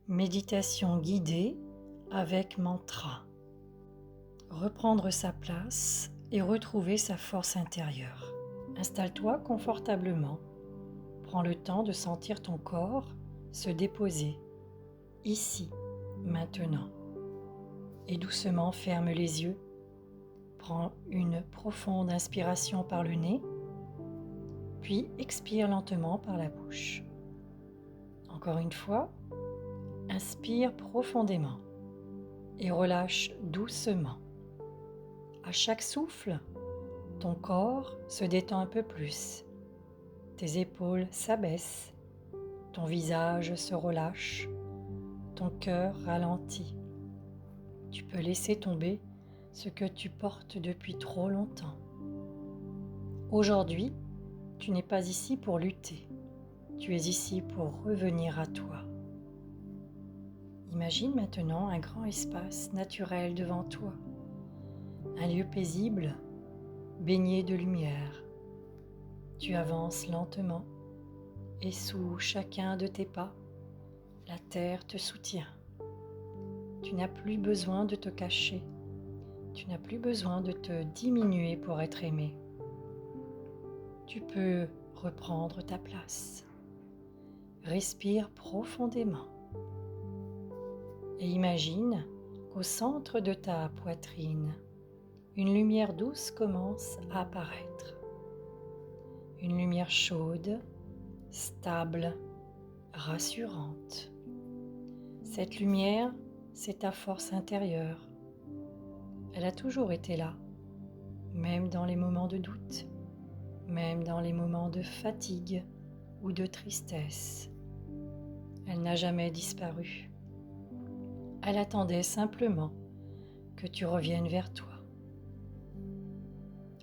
Méditation guidée avec mantra. Reprendre sa place et retrouver sa force intérieure. Installe-toi confortablement. Prends le temps de sentir ton corps se déposer, ici, maintenant. Et doucement ferme les yeux. Prends une profonde inspiration par le nez, puis expire lentement par la bouche. Encore une fois, inspire profondément et relâche doucement. À chaque souffle, ton corps se détend un peu plus. Tes épaules s'abaissent, ton visage se relâche, ton cœur ralentit. Tu peux laisser tomber ce que tu portes depuis trop longtemps. Aujourd'hui, tu n'es pas ici pour lutter. Tu es ici pour revenir à toi. Imagine maintenant un grand espace naturel devant toi, un lieu paisible, baigné de lumière. Tu avances lentement et sous chacun de tes pas, la terre te soutient. Tu n'as plus besoin de te cacher, tu n'as plus besoin de te diminuer pour être aimé. Tu peux reprendre ta place. Respire profondément. Et imagine qu'au centre de ta poitrine, une lumière douce commence à apparaître. Une lumière chaude, stable, rassurante. Cette lumière, c'est ta force intérieure. Elle a toujours été là, même dans les moments de doute, même dans les moments de fatigue ou de tristesse. Elle n'a jamais disparu. Elle attendait simplement que tu reviennes vers toi.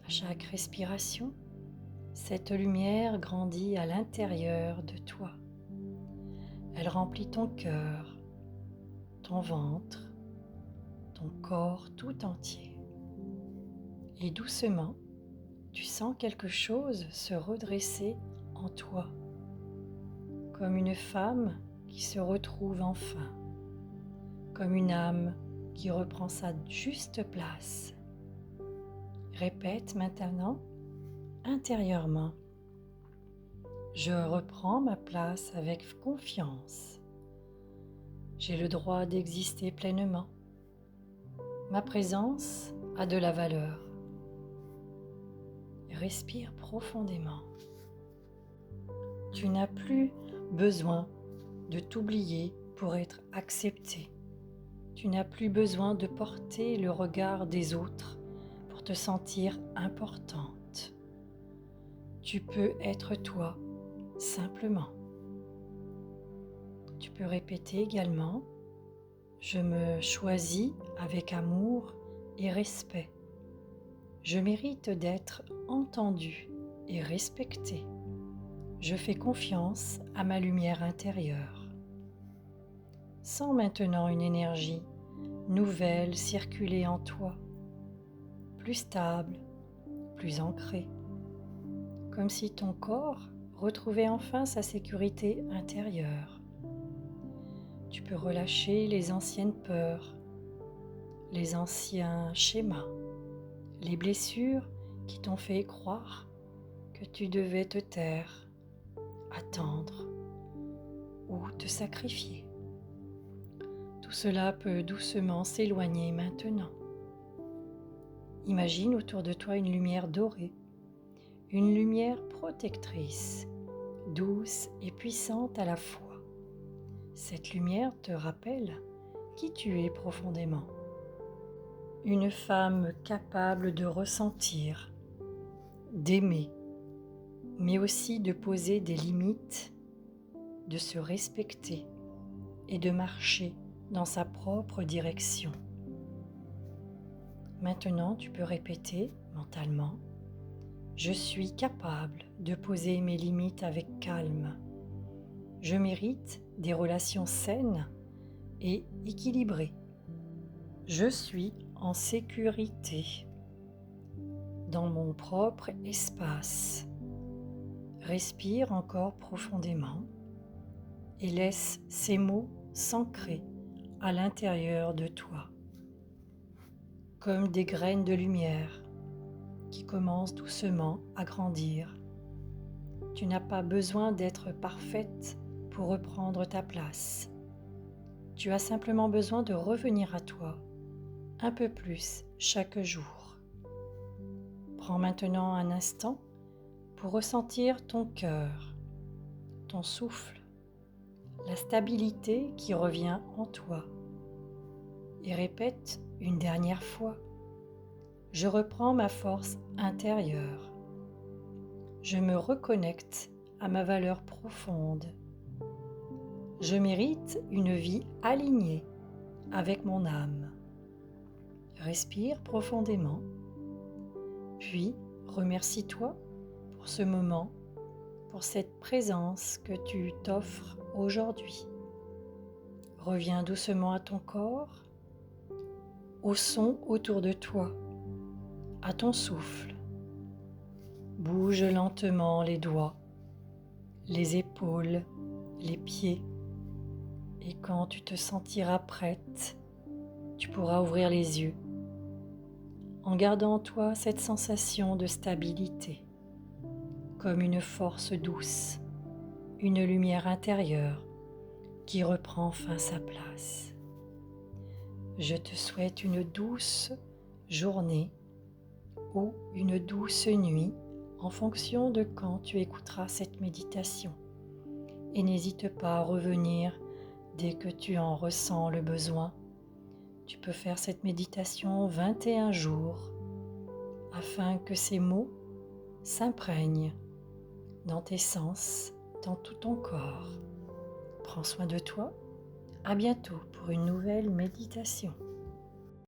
À chaque respiration, cette lumière grandit à l'intérieur de toi. Elle remplit ton cœur, ton ventre, ton corps tout entier. Et doucement, tu sens quelque chose se redresser en toi, comme une femme qui se retrouve enfin, comme une âme qui reprend sa juste place. Répète maintenant intérieurement: je reprends ma place avec confiance. J'ai le droit d'exister pleinement. Ma présence a de la valeur. Respire profondément. Tu n'as plus besoin de t'oublier pour être accepté. Tu n'as plus besoin de porter le regard des autres pour te sentir importante. Tu peux être toi, simplement. Tu peux répéter également: je me choisis avec amour et respect. Je mérite d'être entendue et respectée. Je fais confiance à ma lumière intérieure. Sens maintenant une énergie nouvelle circuler en toi, plus stable, plus ancrée, comme si ton corps retrouvait enfin sa sécurité intérieure. Tu peux relâcher les anciennes peurs, les anciens schémas, les blessures qui t'ont fait croire que tu devais te taire, attendre ou te sacrifier. Tout cela peut doucement s'éloigner maintenant. Imagine autour de toi une lumière dorée, une lumière protectrice, douce et puissante à la fois. Cette lumière te rappelle qui tu es profondément. Une femme capable de ressentir, d'aimer, mais aussi de poser des limites, de se respecter et de marcher dans sa propre direction. Maintenant, tu peux répéter mentalement: je suis capable de poser mes limites avec calme. Je mérite des relations saines et équilibrées. Je suis en sécurité dans mon propre espace. Respire encore profondément et laisse ces mots s'ancrer à l'intérieur de toi, comme des graines de lumière qui commencent doucement à grandir. Tu n'as pas besoin d'être parfaite pour reprendre ta place. Tu as simplement besoin de revenir à toi un peu plus chaque jour. Prends maintenant un instant pour ressentir ton cœur, ton souffle, la stabilité qui revient en toi. Et répète une dernière fois: je reprends ma force intérieure. Je me reconnecte à ma valeur profonde. Je mérite une vie alignée avec mon âme. Respire profondément, puis remercie-toi pour ce moment, pour cette présence que tu t'offres aujourd'hui. Reviens doucement à ton corps, au son autour de toi, à ton souffle. Bouge lentement les doigts, les épaules, les pieds. Et quand tu te sentiras prête, tu pourras ouvrir les yeux en gardant en toi cette sensation de stabilité, comme une force douce, une lumière intérieure qui reprend enfin sa place. Je te souhaite une douce journée ou une douce nuit en fonction de quand tu écouteras cette méditation. Et n'hésite pas à revenir dès que tu en ressens le besoin. Tu peux faire cette méditation 21 jours afin que ces mots s'imprègnent dans tes sens, dans tout ton corps. Prends soin de toi. À bientôt pour une nouvelle méditation.